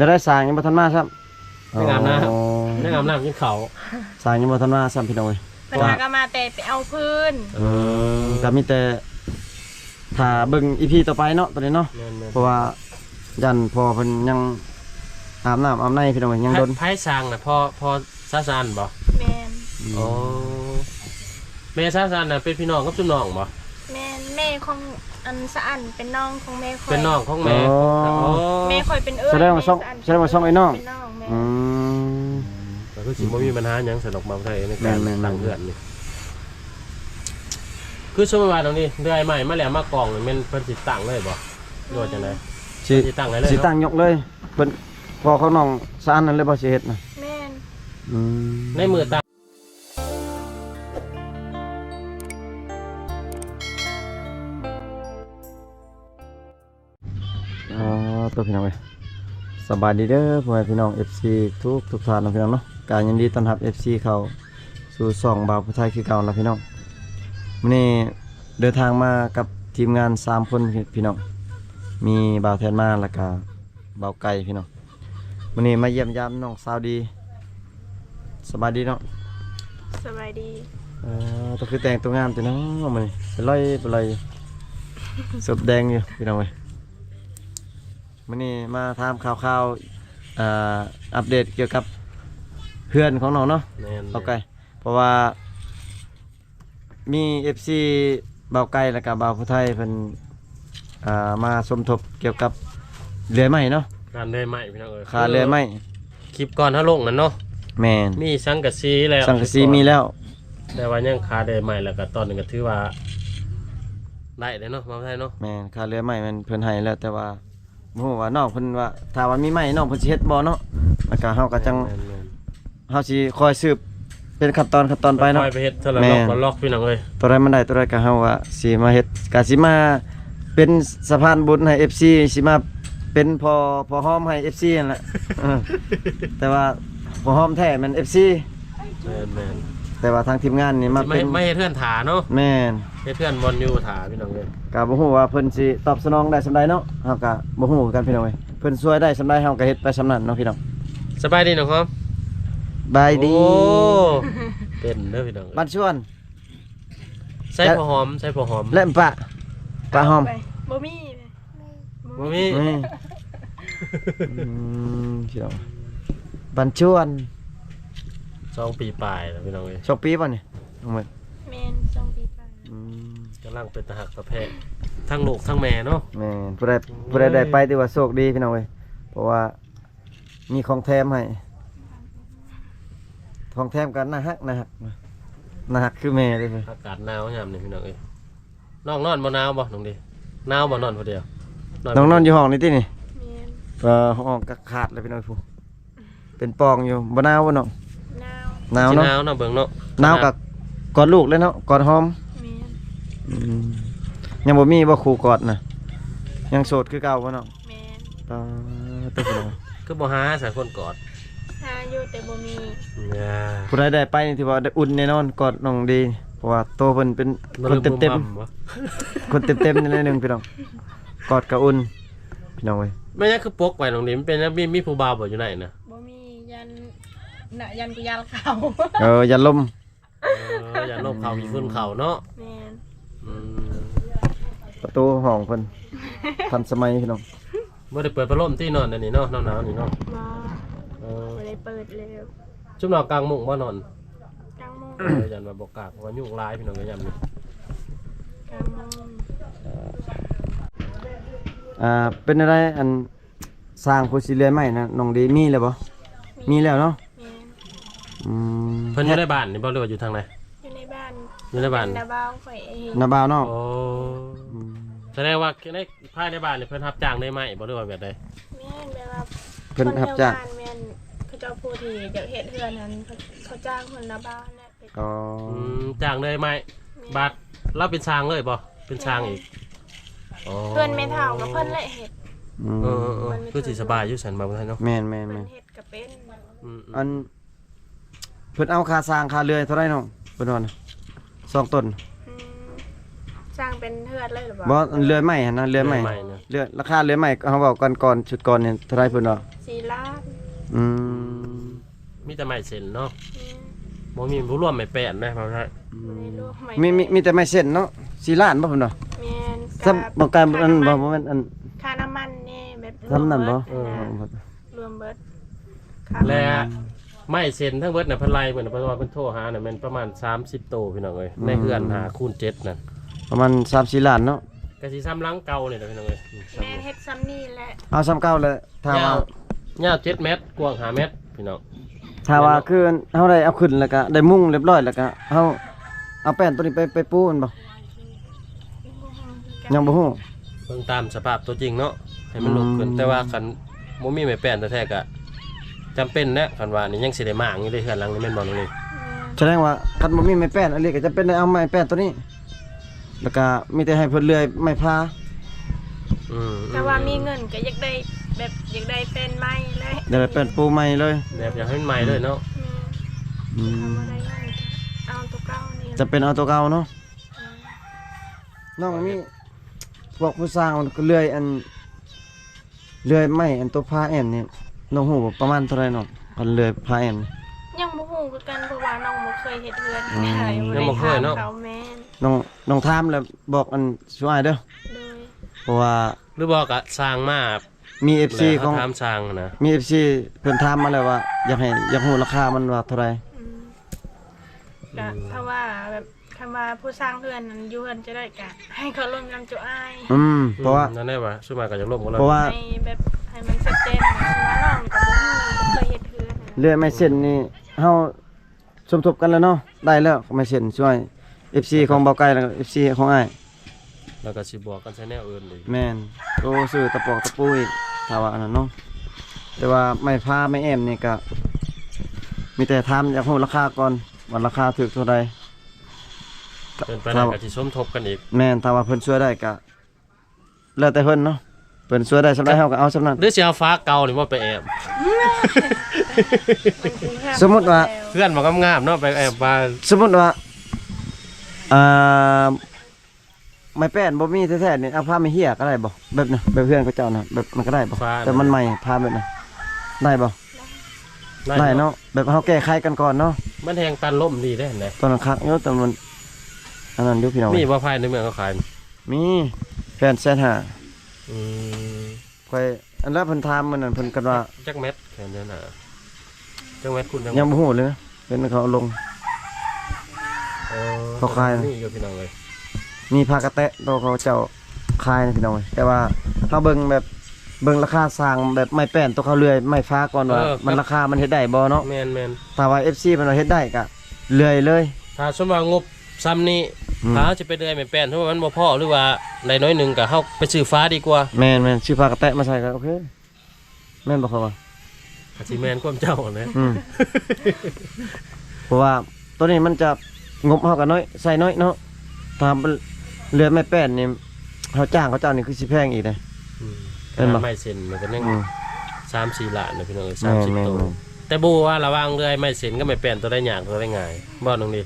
ได้สร้างยังบ่ทันมาครับ ไม่งามน้ำไม่งามน้ำกินเขาสร้างยังบ่ทันมาซ้ำพี่น้องเอ้ย เพิ่นหาก็มาแต่ไปเอาพื้นก็มีแต่ถ้าเบิ่ง EP ต่อไปเนาะตอนนี้เนาะเพราะว่ายันพอเพิ่นยังอาบน้ำอาบในพี่น้องยังโดนไผ่สร้างน่ะพอซาซานบ่แม่นอ๋อแม่ซาซานน่ะเป็นพี่น้องกับจุ่มน้องบ่แม่นแม่ของอันสะอันเป็นน้องของแม่ข่อยเป็นน้องของแม่แม่ข่อยเป็นเอื้อแสดงว่าช่องไอ้น้องก็คือสิบ่มีปัญหาหยังสนุกมาไทยในการตั้งเพื่อนนี่คือสมมุติว่าตรงนี้เรื่อยใหม่มาแล้วมากองนี่มันเพิ่นสิตั้งเลยบ่โดยจังได๋สิตั้งเลยสิตั้งยกเลยเพิ่นพอเขาน้องสะอันนั่นเลยบ่สิเฮ็ดน่ะแม่นในมือตั้งตัวพี่น้องเอ้ยสบายดีเด้อพ่อแม่พี่น้อง FC ทุกท่านนะพี่น้องเนาะการยินดีต้อนรับ FC เข้าสู่ช่องบ่าวผู้ไทยคือเก่าแล้วพี่น้องมื้อนี้เดินทางมากับทีมงาน3คนพี่น้องมีบ่าวแทนมาแล้วก็บ่าวไก่พี่น้องมื้อนี้มาเยี่ยมยามน้องสาวดีสบายดีเนาะสบายดีตัวคือแต่งตัวงามจังเนาะมื้อนี้เป็นไรสบแดงอยู่พี่น้องเอ้ยมื้อนี้มาถามข่าวอัปเดตเกี่ยวกับเพื่อนของน้องเนาะเบาไก่เพราะว่ามี FC เบาไก่แล้วก็เบาผู้ไทยเพิ่นมาสมทบเกี่ยวกับเรือไม้เนาะการเรือไม้พี่น้องเอ้ยค่าเรือไม้คลิปก่อนเฮาลงนั่นเนาะแม่นมีสังกะสีแล้วสังกะสีมีแล้วแต่ว่ายังค่าเรือไม้แล้วก็ตอนนึงก็ถือว่าได้เด้เนาะเบาไทยเนาะแม่นค่าเรือไม้มันเพิ่นให้แล้วแต่ว่าบ่ฮู้ว่าน้องเพิ่นว่าถ้าว่ามีไม้น้องเพิ่นสิเฮ็ดบ่เนาะแล้วก็เฮาก็จังเฮาสิคอยสืบเป็นขั้นตอนไปเนาะคอยไปเฮ็ดเท่าละล็อกพี่น้องเอ้ยตัวใดมันได้ตัวใดก็เฮาว่าสิมาเฮ็ดก็สิมาเป็นสะพานบุญให้ FC สิมาเป็นพอหอมให้ FC นั่นแหละแต่ว่าพอหอมแท้มัน FC แม่นแต่ว่าทางทีมงานนี่มาเป็นไม่เฮ็ดเทื่อนถาเนาะแม่นเฮ็ดเทื่อนบอลอยู่ถาพี่น้องเอ้ยก็บ่ฮู้ว่าเพิ่นสิตอบสนองได้ส่าใดเนาะเฮาก็บ่ฮู้กันพี่น้องเอ้ยเพิ่นช่วยได้ส่าใดเฮาก็เฮ็ดไปส่านั้นเนาะพี่น้องสบายดีน้องครับบายดีโอ้เป็นเด้อพี่น้องบ้านชวนใส่ผักหอมและปะหอมบ่มีพี่น้องบ้านชวน2 ปีปลายแล้วพี่น้องเอ้ย2 ปีป่ะนี่น้องมื้อแม่น2 ปีปลายกำลังเป็นตาหักตะแพะทั้งลูกทั้งแม่เนาะแม่นผู้ใดได้ไปถือว่าโชคดีพี่น้องเอ้ยเพราะว่ามีของแถมให้ของแถมกันน่าฮักคือแม่เลยอากาศหนาวยามนี่พี่น้องเอ้ยน้องนอนบ่หนาวบ่น้องดิหนาวบ่นอนผู้เดียวน้องนอนอยู่ห้องนี่ตินี่แม่นห้องก็ขาดเลยพี่น้องผู้เป็นปองอยู่บ่หนาวบ่น้องหนาวเนาะหนาวเนาะเบิ่งเนาะหนาวกับกอดลูกเลยเนาะกอดหอมยังบ่มีบ่คู่กอดน่ะยังโสดคือเก่าบ่น้องแม่นตัวพี่น้องคือบ่หาสักคนกอดหาอยู่แต่บ่มีผู้ใดได้ไปนี่ถือว่าได้อุ่นแน่นอนกอดน้องดีเพราะว่าโตเพิ่นเป็นคนเต็มคนเต็มนิดนึงพี่น้องกอดกับอุ่นพี่น้องเว้ยแม่ยังคือปกไว้น้องดิมันเป็นมีผู้บ่าวบ่อยู่ไหนนะบ่มียันกูยาเขายันลมยันลมเขามีฝุ่นเขาเนาะแม่นประตูห้องเพิ่นทันสมัยพี่น้องบ่ได้เปิดพัดลมที่นอนอันนี้เนาะหนาวๆนี่เนาะบ่ได้เปิดแล้วจุ่มนอนกลางมุ้งบ่นอนกลางมุ้งยันว่าบ่กล้าเพราะว่ายุงลายพี่น้องก็ยามนี้กลางมุ้งเป็นอะไรอันสร้างผู้สิเรือยใหม่นะน้องดีมีแล้วบ่มีแล้วเนาะเพิ่นอยู่ในบ้านนี่บ่หรือว่าอยู่ทางไหนอยู่ในบ้านนาบ้าวข่อยเองนาบ้าวเนาะโอ้แสดงว่าในภายในบ้านนี่เพิ่นรับจ้างได้ไหมบ่หรือว่าแบบใดแม่นแบบว่าเพิ่นรับจ้างแม่นเขาเจ้าผู้ที่จะเฮ็ดเรือนนั้นเขาจ้างคนนาบ้าวเนี่ยอ๋อจ้างได้ไหมบัดเราเป็นช้างเลยบ่เป็นช้างอีกเพิ่นไม่เท่ากับเพิ่นเลยเฮ็ดคือสิสบายอยู่ซั่นบ่ได้เนาะแม่นๆเฮ็ดก็เป็นอันเพิ่นเอาค่าสร้างค่าเรือยเท่าไรน้องเพิ่นว่า2 ต้น สร้างเป็นเฮือนเลยหรือเป บ่ ล่า เรือใหม่หั่นนะเรือใหม่ นะ เรือราคาเรือใหม่เฮาเว้าก่อนชุดก่อนเนี่ยเท่าไหร่เพิ่นว่า 4 ล้าน อืม มีแต่ไม้เส้นเนาะ อืม บ่มีผู้ร่วมไม้แป้นนะพ่อใช่ ในรูปให มีแต่ไม้เส้นเนาะ4ล้านบ่เพิ่นว่า แม่น ซ้ำบ่กลายอันบ่แม่นอัน ค่าน้ำมันนี่แบบ ซ้ำนั่นบ่ รวมเบิด และไม้เส้นทั้งเบิดน่ะเพิ่นไล่เพิ่นน่ะเพราะว่าเพิ่นโทรหาน่ะแม่นประมาณ30โตพี่น้องเอ้ยในเฮือนหาคูณ7นั่น ประมาณ3-4ล้านเนาะ ก็สิซ้ำหลังเก่านี่แหละพี่น้องเอ้ย แม่นเฮ็ดซ้ำนี่แหละ เอาซ้ำเก่าเลยถ้าว่า ยาว7เมตรกว้าง5เมตรพี่น้อง ถ้าว่าคือเฮาได้เอาขึ้นแล้วก็ได้มุ้งเรียบร้อยแล้วก็เฮาเอาแป้นตัวนี้ไปปูมันบ่ยังบ่ฮู้ เบิ่งตามสภาพตัวจริงเนาะให้มันลุกขึ้นแต่ว่าคันบ่มีไม้แป้นแท้ๆก็จำเป็นนะคันว่านี่ยังสิได้มางอยู่ในเฮือนหลังนี้แม่นบ่น้องนี่ แสดงว่าคันบ่มีไม้แป้นอันนี้ก็จะเป็นได้เอาไม้แป้นตัวนี้ แล้วก็มีแต่ให้เพิ่นเลื่อยไม้พา แต่ว่ามีเงินก็อยากได้แบบอยากได้เป็นไม้เลย เดี๋ยวแป้นปูใหม่เลย แบบอยากให้มันใหม่เลยเนาะ อืม ทำอะไรเงินเอาตัวเก่านี่ จะเป็นเอาตัวเก่าเนาะน้องมีพวกผู้สร้างมันก็เลื่อยอันเลื่อยไม้อันตัวพาแอนนี่น้องฮู้บ่ประมาณเท่าไหร่น้องอันเลื่อยพาแอน ยังบ่ฮู้คือกันเพราะว่าน้องบ่เคยเฮ็ดเรือน อืม ใช่ ยังบ่เคยเนาะ เขาแม่น น้องถามแล้วบอกอันช่วยเด้อ โดย เพราะว่า หรือบอกก็สร้างมา มี FC แล้ว ของ เขาถามสร้างนะ มี FC เพิ่นถามมาแล้วว่าอยากฮู้ราคามันว่าเท่าไหร่ อืมก็ถ้าว่าแบบคำว่าผู้สร้างเรือนนั้นอยู่เรือนจะได้กะให้เขาร่วมกันจุอ้าย เพราะว่า นั่นแหละว่าช่วยมาก็จะร่วมกันแล้ว เพราะว่า ให้แบบให้มันชัดเจนนะว่าน้องกับบ่เคยเฮ็ดเรือนนะ เลื่อยไม้เส้นนี่เฮาสมทบกันแล้วเนาะได้แล้วไม้เส้นช่วย FC ของเบาไก่แล้วก็ FC ของอ้าย แล้วก็สิบอกกันใช้แนวอื่นอีก แม่นโตซื้อตะปอกตะปูอีกถ้าว่าอันนั้นเนาะแต่ว่าไม้พาไม้แอมนี่ก็มีแต่ถามอยากรู้ราคาก่อนว่าราคาถูกเท่าใด เป็นไปได้ก็สิสมทบกันอีก แม่นถ้าว่าเพิ่นช่วยได้ก็แล้วแต่เพิ่นเนาะเพิ่นช่วยได้สำาใดเฮาก็เอาสำนั้น หรือสิเอาฟ้าเก่านี่ว่าไปแอบ มันกรุงเทพ สมมุติว่า เพื่อนบ่งามๆเนาะไปแอบมา สมมุติว่าอ่าไม้แป้นบ่มีแท้ๆนี่เอาผ้าไม่เหี้ยก็ได้บ่แบบน่ะแบบเพื่อนเขาเจ้าน่ะแบบมันก็ได้บ่แต่มันใหม่ผ้าแบบน่ะได้บ่ได้เนาะแบบเฮาแก้ไขกันก่อนเนาะ มันแหงตันล่มดีได้เห็นไหม ตอนนั้นคักอยู่แต่มันอันนั้นอยู่พี่น้อง มีบ่ภายในเมืองเขาขาย มีแผ่นแสนห้า อืม ข่อยอันแล้วเพิ่นถามมันนั่นเพิ่นกันว่า จักเม็ดแค่นั้นน่ะจักเม็ดคุณจัก ยังบ่ฮู้เลยนะเป็นเขาเอาลง เขาขาย นี่อยู่พี่น้องเลย มีผ้ากระแตะตัวเขาเจ้าคายนะพี่น้องเอ้ยแต่ว่าเฮาเบิ่งแบบเบิ่งราคาสร้างแบบไม้แป้นตัวเขาเลื่อยไม้ฟ้าก่อนว่ามันราคามันเฮ็ดได้บ่เนาะ แม่น ถ้าว่า FC มันว่าเฮ็ดได้ก็เลื่อยเลย ถ้าสมมุติว่างบซ้ำนี้ อืม ถ้าจะไปเดือยไม่แป้นเพราะว่ามันบ่พอหรือว่าได้น้อยหนึงก็เฮาไปซื้อฟ้าดีกว่า แม่นชื่อผ้ากระแตะมาใส่ก็โอเคแม่นบ่ครับว่า ก็สิแม่นความเจ้านะ เพราะว่าตัวนี้มันจะงบเฮาก็น้อยใส่น้อยเนาะถ้ามันเลื่อยไม้แป้นนี่เฮาจ้างเขาเจ้านี่คือสิแพงอีกเด้ อืม เห็นบ่ ไม่เซ็นมันก็ยัง อืม 3-4ล้านนะพี่น้องเอ้ย แม่น 30โตแต่บ่ว่าระหว่างเดือยไม่เซ็นก็ไม่แป้นตัวได้ยากตัวได้ง่ายบ่น้องดิ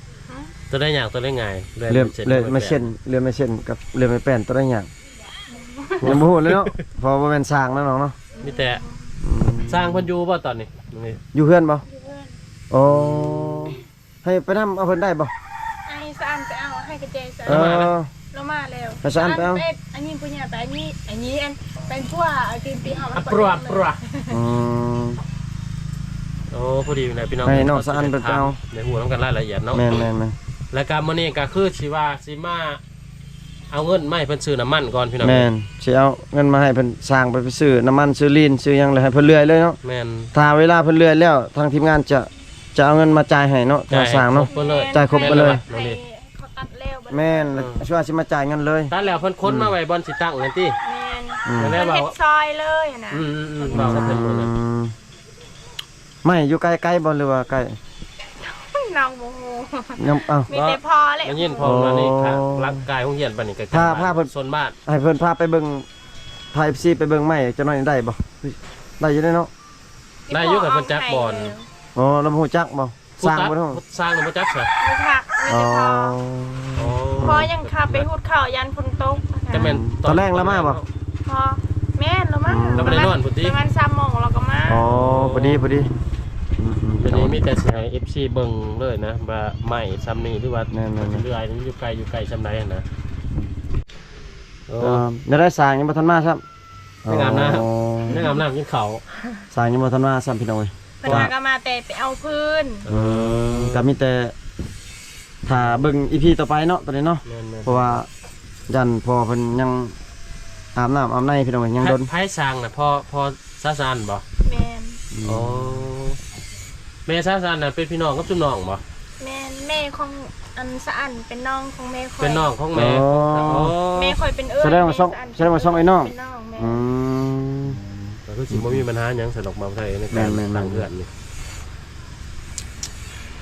ตัวได้ยากตัวได้ง่าย เลื่อยไม้เส้นเลื่อยไม้เส้นกับเลื่อยไม้แป้นตัวได้หยังยังบ่ฮู้เลยเนาะเพราะว่าแม่นสร้างนะน้องเนาะ มีแต่สร้างเพิ่นอยู่บ่ตอนนี้น้องดิ อยู่เฮือนบ่โอ้ให้ไปนำเอาเพิ่นได้บ่ ไอ้สะอันไปเอาให้กระเจยสะ เออ ลงมาแล้ว ไปสะอันไปเอา อันนี้ปุญญาไปอันนี้อันเป็นพวกกินปีเฮา อ่ะปรัวปรัว อืม โอ้พอดีนะพี่น้อง ให้น้องสะอันไปเอา ในหัวต้องกันรายละเอียดเนาะ แม่น แล้วก็มื้อนี้ก็คือสิว่าสิมาเอาเงินมาให้เพิ่นซื้อน้ำมันก่อนพี่น้อง แม่นสิเอาเงินมาให้เพิ่นสร้างไปซื้อน้ำมันซื้อลีนซื้อหยังเลยให้เพิ่นเลื่อยเลยเนาะ แม่น ถ้าเวลาเพิ่นเลื่อยแล้วทางทีมงานจะเอาเงินมาจ่ายให้เนาะทางสร้างเนาะ ครบเลย จ่ายครบไปเลย น้องดิ เขาตัดแล้วบัด แม่นช่วยสิมาจ่ายเงินเลย ตัดแล้วเพิ่นค้นมาไว้บอนสิตั้งนั่นติ แม่น อืม มันเฮ็ดซอยเลยนะ เบาแล้วเพิ่นบ่เลย ไม่อยู่ใกล้ๆบ่หรือว่าใกล้ น้องโมโห ยังเอ้า มีแต่พอเลย มันยินพอมานี่ค่ะร่างกายของเหียนปานนี้ก็ พาเพิ่น โซนบ้าน ให้เพิ่นพาไปเบิ่งพา FC ไปเบิ่งไม้จะน้อยได้บ่ได้อยู่เด้เนาะ ได้อยู่กับเพิ่นจักบอล อ๋อแล้วฮู้จักบ่สร้างบ่เนาะ สร้างแล้วบ่จักซะ ไม่พักไม่ อ๋อ ได้พอ โอ้ พ อยังขับไปหุดข้าวยันฝนตก แต่แม่น ตอนแรกแล้วมาบ่ พอแม่นแล้วมั้ง เราไม่ได้นอนพุ่นติ ประมาณ3 โมงเราก็มา อ๋อพอดีพอดีอืม เดี๋ยวนี้มีแต่สิให้ FC เบิ่งเลยนะว่าใหม่ซ้ำนี้หรือว่า แม่นๆ เรื่อยๆอยู่ไกลซ้ำใดนะ ได้สร้างยังบ่ทันมาครับ ไม่งามนะไม่งามน้ำกินเขาว สร้างยังบ่ทันมาซ้ำพี่น้องเอ้ย เพิ่นมาก็มาแต่ไปเอาพื้น ก็มีแต่ถ้าเบิ่ง EP ต่อไปเนาะตอนนี้เนาะ แม่น เพราะว่ายันพอเพิ่นยังอาบน้ำอาบในพี่น้องเอ้ยยังโดน ไผสร้างน่ะพอซาซานบ่ แม่น อ๋อแม่ซาซานน่ะเป็นพี่น้องกับซุน้องบ่ แม่นแม่ของอันสะอันเป็นน้องของแม่ข่อย เป็นน้องของแม่ อ๋อ อ๋อ แม่ข่อยเป็นเอิ้น แสดงว่าช่องไอ้น้อง เป็นน้องแม่ อืม ก็คือสิบ่มีปัญหาหยังสนอกมาไทยในการ แม่นๆ ตั้งเรือนนี่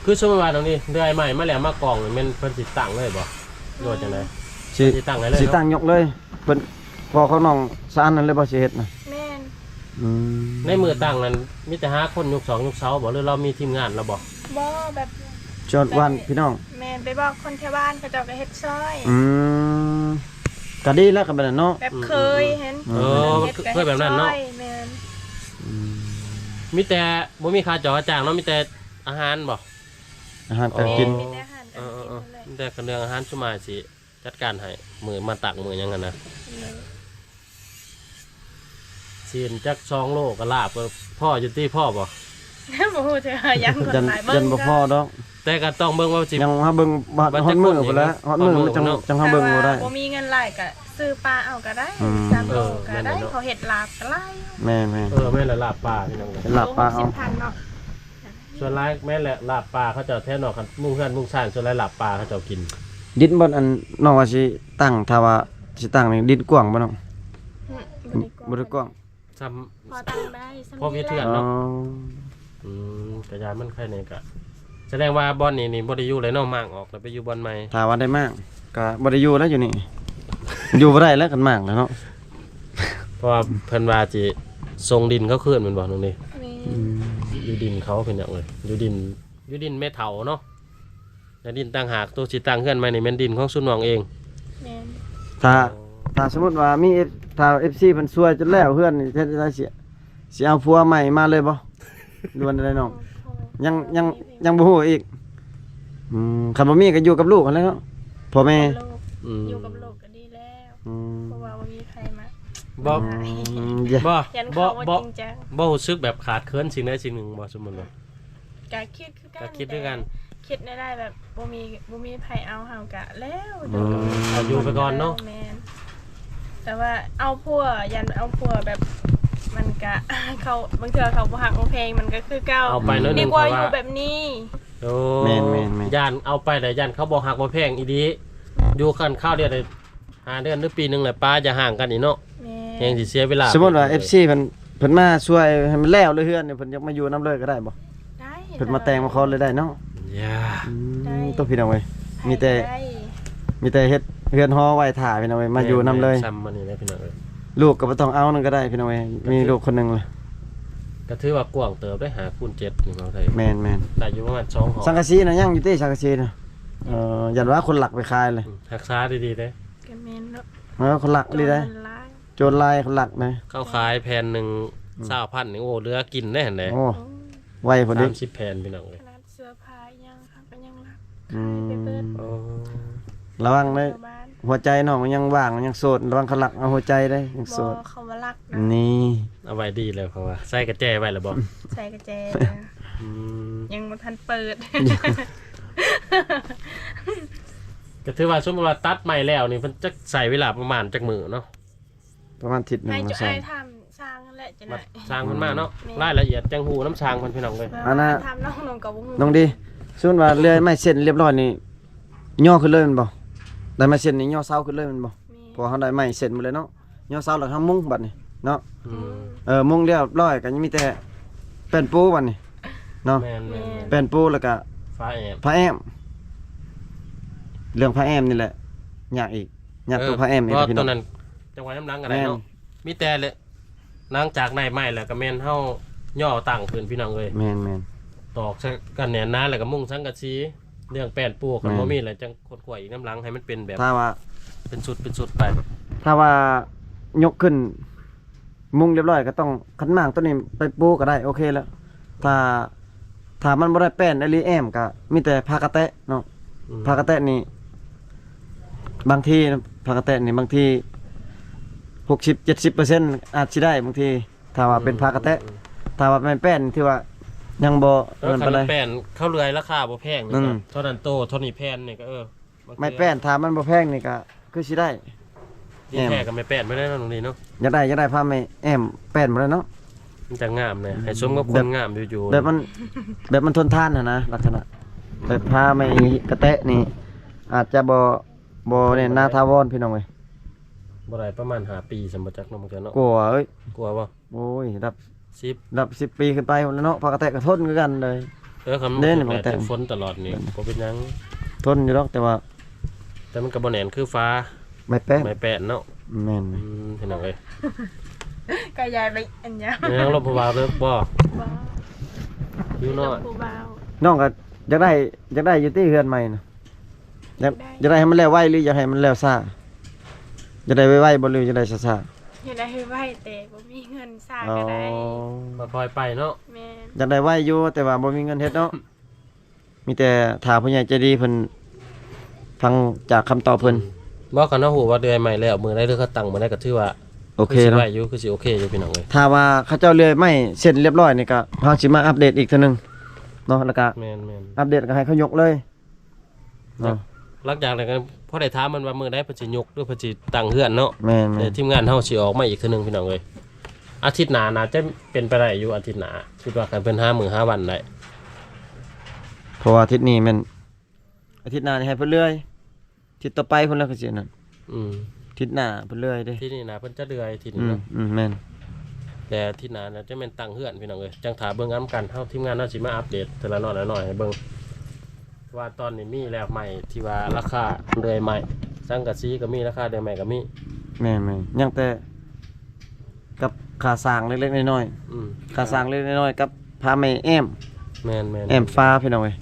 คือสมมุติว่าตรงนี้เดือยใหม่มาแล้วมากองนี่แม่นเพิ่นสิตั้งเลยบ่โดดจังได๋ สิ สิตั้งให้เลย สิ เนาะ ตั้งยกเลยเพิ่นพอเขาน้องสะอันนั่นเลยบ่สิเฮ็ดน่ะ แม่น อืม ในมือตั้งนั้นมีแต่หาคนยก2ยกเสาบ่หรือเรามีทีมงานแล้วบ่ บ่แบบ จอดวันพี่น้อง แม่นไปบอกคนแถวบ้านเขาเจ้าก็เฮ็ดซอย อืมก็ดีแล้วก็แบบนั้นเนาะ แบบเคยเห็น เออมันเคยแบบนั้นเนาะ ฮ็ดซอยแม่น มีแต่บ่มีค่าจอจ้างเนาะมีแต่อาหารบ่ อาหารการกิน มีแต่อาหารการกินนั่นแหละ มีแต่กันเรื่องอาหารชุมาสิจัดการให้มือมาตักมือหยังกันนะซีนจัก2 โลก็ลาบก็พ่ออยู่ที่พ่อบ่ บ่ฮู้เถอะยังกฎ ยัน หมายเบิ่ ยั ง นบ่พอดอก แต่ก็ต้องเบิ่งว่าสิ ยังหาเบิ่งบ่ฮอดมื้อพุ่นแล้วฮอดมื้อมันจังหาเบิ่งบ่ได้ บ่มีเงินหลายก็ซื้อปลาเอาก็ได้ อืม 3 โลก็ได้เขาเฮ็ดลาบก็หลาย แม่น แม่นละลาบปลาพี่น้องเอ้ย เป็นหลับปลาเอา 60,000เนาะ ส่วนหลายแม่นแหละลาบปลาเขาเจ้าแท้นอกกันมุ่งเฮือนมุ่งซ่านส่วนหลายลาบปลาเขาเจ้ากิน ดินบ่อันน้องว่าสิตั้งถ้าว่าสิตั้งนี่ดินกว้างบ่น้องบ่ได้กว้าง ซ้ำ พอตั้งได้สำ พอมีเทื่อน อ๋อ เนาะ กระยานมันใครเนี่ยกะแสดงว่าบอลนี่บ่ได้อยู่เลยเนาะมากออกแล้วไปอยู่บอลใหม่ ถ้าว่าได้มากก็บ่ได้อยู่แล้วอยู่นี่อยู่บ่ได้แล้วกันมากแล้วเนาะ เพราะว่าเพิ่นว่าสิทรงดินเขาขึ้นแม่นบ่ตรงนี้ นี่ อยู่ดินเขาเป็นหยังเลยอยู่ดินแม่เฒ่าเนาะแล้วดินต่างหากตัวสิตั้งเฮือนใหม่นี่แม่นดินของสุนน้องเอง แม่น ถ้าสมมุติว่ามี ถ้า FC เพิ่นช่วยจนแล้วเพื่อนนี่เฮ็ดได้สิเอาผัวใหม่มาเลยบ่ด่วนได้น้องยังบ่ฮู้อีกคันบ่มีก็อยู่กับลูกนั่นแหละเนาะพ่อแม่ ลูก อืม อยู่กับลูกก็ดีแล้ว อืม เพราะว่าบ่มีใครมา บ่ อย่า บ่ ยัน บ่ เขาว่า บ่ จริงจัง บ่รู้สึกแบบขาดเคินสิ่งใดสิ่งหนึ่งบ่สมมุติว่า ก็คิดคือกัน ก็คิดด้วยกัน คิดได้แบบบ่มีไผเอาเฮากะแล้ว เอาอยู่ไปก่อนเนาะ แม่นแต่ว่าเอาพัวยันเอาพัวแบบมันก็ เขาบางเทื่อเขาบ่ฮักบ่เพลงมันก็คือเก่า เอาไปเนาะ ดีกว่าอยู่แบบนี้ โอ้ แม่น ย่านเอาไปแต่ย่านเขาบ่ฮักบ่แพงอีดีอยู่กันข้าวเดียวได้5 เดือนหรือปีหนึงแหละป้าจะห่างกันอีกเนาะ แม่ แฮงสิเสียเวลา สมมุติว่า FC เพิ่นมาช่วยให้มันแล้วเลยเฮือนนี่เพิ่นอยากมาอยู่นํเลยก็ได้บ่ ได้ เพิ่นมาแต่งมาขอเลยได้เนาะ อย่า ตัวพี่น้องเว้ยมีแต่ ได้ เฮ็ดเฮือนฮอไว้ถ่าพี่น้องเว้ยมาอยู่นํเลย ซ้ำมานี่นะพี่น้องเอ้ย ลูกก็บ่ต้องเอานึงก็ได้พี่น้องเว้ยมีลูกคนหนึงเลย ก็ถือว่ากว้างเติบได้หาคูณ7นี่เมืองไทย แม่น ได้อยู่ประมาณ2หอ สังกะสีน่ะยังอยู่ติสังกะสีน่ะยันว่าคนหลักไปขายเลย รักษาดีๆเด้ ก็แม่นเนาะ คนหลักดีได้ โจรมันร้าย โจรลายคนหลักนะ เข้าขายแผ่นหนึง20,000นี่โอ้เหลือกินได้หั่นแหละ โอ้ไวพอดี 30แผ่นพี่น้องเอ้ ข ย นาดเสื้อผ้ายังครับก็ยังรัก อืม ไปเปิด โอ้ ระวังเลย ชาวบ้าน หัวใจน้องมันยังว่างมันยังโสดระวังเขาหลักเอาหัวใจได้ยังโส บ่ ด เขาว่ารักนะ นี่ เอาไว้ดีเลยเพราะว่าใส่กระแจไว้แล้วบ่ ใส่กระแจนะ อืม ยังบ่ทันเปิด ก็ถือว่าสมมุติว่าตัดใหม่แล้วนี่เพิ่นจะใส่เวลาประมาณจักมื้อเนาะ ประมาณอาทิศนึง ให้ มา จุ ใส่ ไอ้ทำสร้างนั่นแหละจะไหน มาสร้างมันมาเนาะรายละเอียดจังหูน้ำช้างเพิ่นพี่น้องเอ้ย อันน่ะ ทำน้องนงกับบุ้ง น้องดีส่วนว่าเลื่อยไม้เส้นเรียบร้อยนี่ย่อขึ้นเลยแมันบ่ได้ไม้เส้นนี่ย่อเสาขึ้นเลยแมันบ่พอเฮาได้ไม้เส้นมาเลยเนาะย่อเสาแล้วทำมุ้งบัดนี้เนาะ อืม มุ้งเรียบร้อยก็ยังมีแต่แป้นปูบัดนี้เนาะ แม่น แป้นปูแล้วก็ ฟ้าแอบ พระแอมเรื่องพระแอมนี่แหละยากอีกยากตัวพระแอมนี่ เพ แห ราะ ละพี่ ต น้ อ อน ง นั้นจังหวะน้ำลังกันได้ แม่น เนาะมีแต่เลยหลังจากในไม้แล้วก็แม่นเฮาย่อตั้งขึ้นพี่น้องเอ้ย แม่น ตอกใส่กันแหน่นหนาแล้วก็มุ่งสังกะสี เรื่องแป้นปูกันบ่มีแล้วจังขดขวายอีกน้ำหลังให้มันเป็นแบบ ถ้าว่า เป็นสุดไป ถ้าว่ายกขึ้นมุงเรียบร้อยก็ต้องขันหมากตัวนี้ไปปูก็ได้โอเคแล้วถ้ามันบ่ได้แป้นไอรีแอมก็มีแต่ผ้ากระแตะเนาะผ้ากระแตะนี่บางทีผ้ากระแตะนี่บางที60-70%อาจสิได้บางทีถ้าว่าเป็นผ้ากระแตะถ้าว่าเป็นแป้นที่ว่ายังบ่ เออ เอิ้น คั ปาน น ใด แป้นเข้าเรือยราคาบ่แพงนี่ อื ก็ ม เท่านั้นโตเท่านี้แผ่นนี่ก็บางที ไม่แป้นถ้ามันบ่แพงนี่ก็คือสิได้ ดีแท้ก็ไม่แป้นไม่ได้เนาะตรงนี้เนาะ อยากได้ผ้าไม่แอมแป้นบ่ได้เนาะ มันจะงามเนี่ยให้สมกับคนงามอยู่ๆ แบบมันทนทานนะลักษณะแบบผ้าไม่กระแตะนี่อาจจะบ่เนี่ยนาทาวรพี่น้องเอ้ย บ่ได้ประมาณ5 ปีสมบัติจักเนาะมันก็เนาะ กลัวเอ้ย กลัวบ่ โอ้ยรับ 10 10 ปีขึ้นไปแล้วเนาะผ้ากระแตะก็ทนคือกันเลย คำ เล่น แต่ แต่ ฝนตลอดนี่บ่เป็นหยัง ทนอยู่ดอกแต่ว่า แต่มันก็บ่แน่นคือฟ้า ไม่แป้น ไม่แป้นเนาะ แม่น พี่น้องเอ้ย ก็ยายไปอันเนี้ย ยังลบผู้บ่าวเลิกบ่ ว้าว อยู่นอน ผู้บ่าว น้องก็อยากได้อยู่ที่เฮือนใหม่นะอยากได้ให้มันแล้วไวหรืออยากให้มันแล้วช้าอยากได้ไวๆบ่หรืออยากได้ช้า เฮ็ดได้ให้ไว้แต่บ่มีเงินสร้าง ๆอ๋อ ก็ได้ ค่อยๆไปเนาะ แม่น อยากได้ไวอยู่แต่ว่าบ่มีเงินเฮ็ดเนาะมีแต่ถ้าผู้ใหญ่ใจดีเพิ่นฟังจากคำตอบเพิ่น บ่กันเนาะฮู้ว่าเดือนใหม่แล้วมื้อใดเด้อเขาตั้งมื้อใดก็ถือว่า โอเค สิ เนาะ ไว้อยู่คือสิโอเคอยู่พี่น้องเอ้ย ถ้าว่าเขาเจ้าเลื่อยไม่เสร็จเรียบร้อยนี่ก็เฮาสิมาอัปเดตอีกเทื่อนึงเนาะแล้วก็ แม่น อัปเดตก็ให้เขายกเลยเนาะ ๆหลังจากนั้นก็พอได้ถามมันว่ามื้อใดเพิ่นสิยกหรือเพิ่นสิตั้งเฮือนเนาะ แม่น แต่ทีมงานเฮาสิออกมาอีกเทื่อนึงพี่น้องเอ้ยอาทิตย์หน้าน่าจะเป็นไปได้อยู่อาทิตย์หน้าคิดว่ากันเพิ่น5มื้อ5วันได้ ๆเพราะว่าอาทิตย์นี้แม่นอาทิตย์หน้านี่ให้เพิ่นเลื่อยอาทิตย์ต่อไปเพิ่นแล้วก็สินั่น อืม อาทิตย์หน้าเพิ่นเลื่อยเด้ ที่นี่นะเพิ่นจะเดือยที่ อื นี่ ม เนาะ แม่น แต่ที่นานะจะเป็นตั้งเฮือนพี่น้องเอ้ยจังถาเบิ่งอ้ํกันเฮาทีมงานเฮาสิมาอัปเดตแต่ละน้อยละน้อยให้เบิ่งว่าตอนนี้มีแล้วใหม่ที่ว่าราคาเดือยใหม่สังกะสีก็มีราคาเดือยใหม่ก็มี แม่นๆยังแต่กับค่าสร้างเล็กๆน้อย อืม ๆค่าสร้างเล็กๆน้อยๆกับพาไม่แอม แม่น แอมฟ้าพี่น้องเอ้ย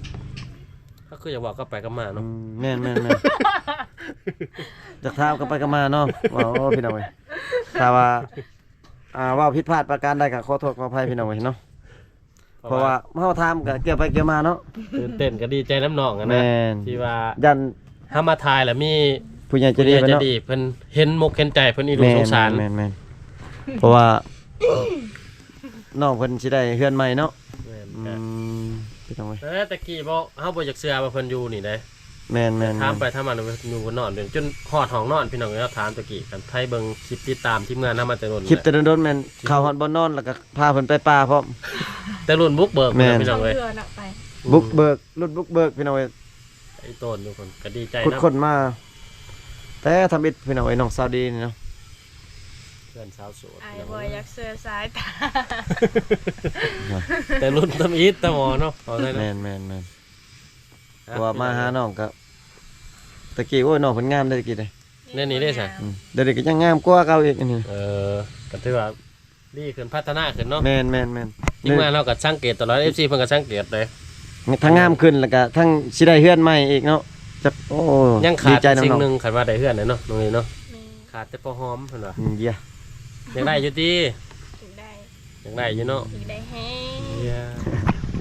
ก็คืออยากบอกก็ไปก็มา อื เนาะ มแม่นจากถามกันไปกันมาเนาะว่าโอ้พี่น้องเอ้ยถ้าว่าว่าผิดพลาดประการใดก็ขอโทษขออภัยพี่น้องเอ้ยเนาะเพราะว่าเฮาถามก็เกี่ยวไปเกี่ยวมาเนาะ ตื่นเต้นก็ดีใจน้ำหนองอะนะ แม่น ที่ว่า ยัน เฮามาทายแล้วมี ผู้ใหญ่ใจ ผู้ ดี ใหญ่ ไป ใจ เนาะ ดีเพิ่นเห็นมุกเห็นใจเพิ่นอีดูสงสาร แม่นเพราะว่าน้องเพิ่นสิได้เฮือนใหม่เนาะ แม่น อืมพี่น้องเอ้ย แต่ตะกี้บ่เฮาบ่อยากเชื่อว่าเพิ่นอยู่นี่เด้ แม่น ถามไปถามมาอยู่บนนอนจนฮอดห้องนอนพี่น้องก็ถามตะกี้กันไทยเบิ่งคลิปติดตามทีมงานนำมาแต่รุ่น คลิปแต่โดนๆแม่นเข้าฮอดบ่นอนแล้วก็พาเพิ่นไปป่าพร้อม แต่รุ่นบุกเบิก แม่น พี่น้องเอ้ย เพื่อน่ะไป บุกเบิกรุ่นบุกเบิกพี่น้องเอ้ย ไอ้ต้นทุกคนก็ดีใจ ขุด นะ คนมา แต่ทำอิดพี่น้องเอ้ยน้องซาวดีนี่เนาะ เพื่อนสาวโสด ไอ้บ่อยากเสื้อสายตา แต่รุ่นตำอีทตะหมอเนาะเอาได้นะ แม่นเพราะว่ามาหาน้องก็ตะกี้โอ้ยน้องเพิ่นงามเด้อตะกี้เด้ เนี่ยนี่ได้ซะ เดี๋ยวนี้ก็ยังงามกว่าเก่าอีกอันนี้ ก็ถือว่าดีขึ้นพัฒนาขึ้นเนาะ แม่น ทีมงานเราก็สังเกตตลอด FC เพิ่นก็สังเกตเลย ทั้งงามขึ้นแล้วก็ทั้งสิได้เฮือนใหม่อีกเนาะจักโอ้ ยังขา ดี ด ใจน้ สิ่ง อง หนึงคันว่าได้เฮือนเนาะตรงนี้เนาะ แม่ ขาดแต่พอหอมเพิ่นว่า ๆเยี่ย ยังได้อยู่ติ ถึงได้ ยังได้อยู่เนาะ ถึงได้แห้ง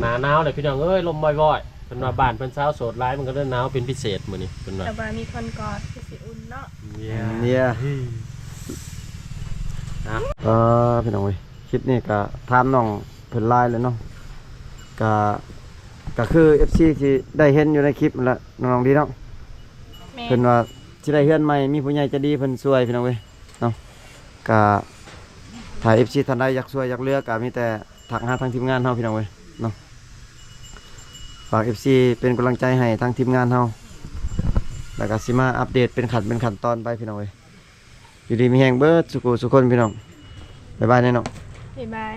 หนาหนาวเลยพี่น้องเอ้ยลมบ่อยๆเพิ่นว่าบ้านเพิ่นสาวโสดหลายมันก็เริ่มหนาวเป็นพิเศษมื้อนี้เพิ่นว่า แต่ว่ามีคนกอดคือสิอุ่นเนาะ เนี่ยพี่น้องเว้ยคลิปนี้ก็ถามน้องเพิ่นไลน์เลยเนาะก็คือ FC ที่ได้เห็นอยู่ในคลิปนั่นแหละน้องๆดีเนาะ แม่ เพิ่นว่าสิได้เฮือนใหม่มีผู้ใหญ่ใจะดีเพิ่นช่วยพี่น้องเว้ยเนาะก็ถ้า FC ท่านใดอยากช่วยอยากเหลือก็มีแต่ทักหาทางทีมงานเฮาพี่น้องเว้ยเนาะฝาก FC เป็นกำลังใจให้ทางทีมงานเฮาแล้วก็สิมาอัปเดตเป็นขั้นตอนไปพี่น้องเว้ยอยู่ดีมีแฮงเบิดสุขสุขคนพี่น้องบ๊ายบายแน่เนาะ บ๊ายบาย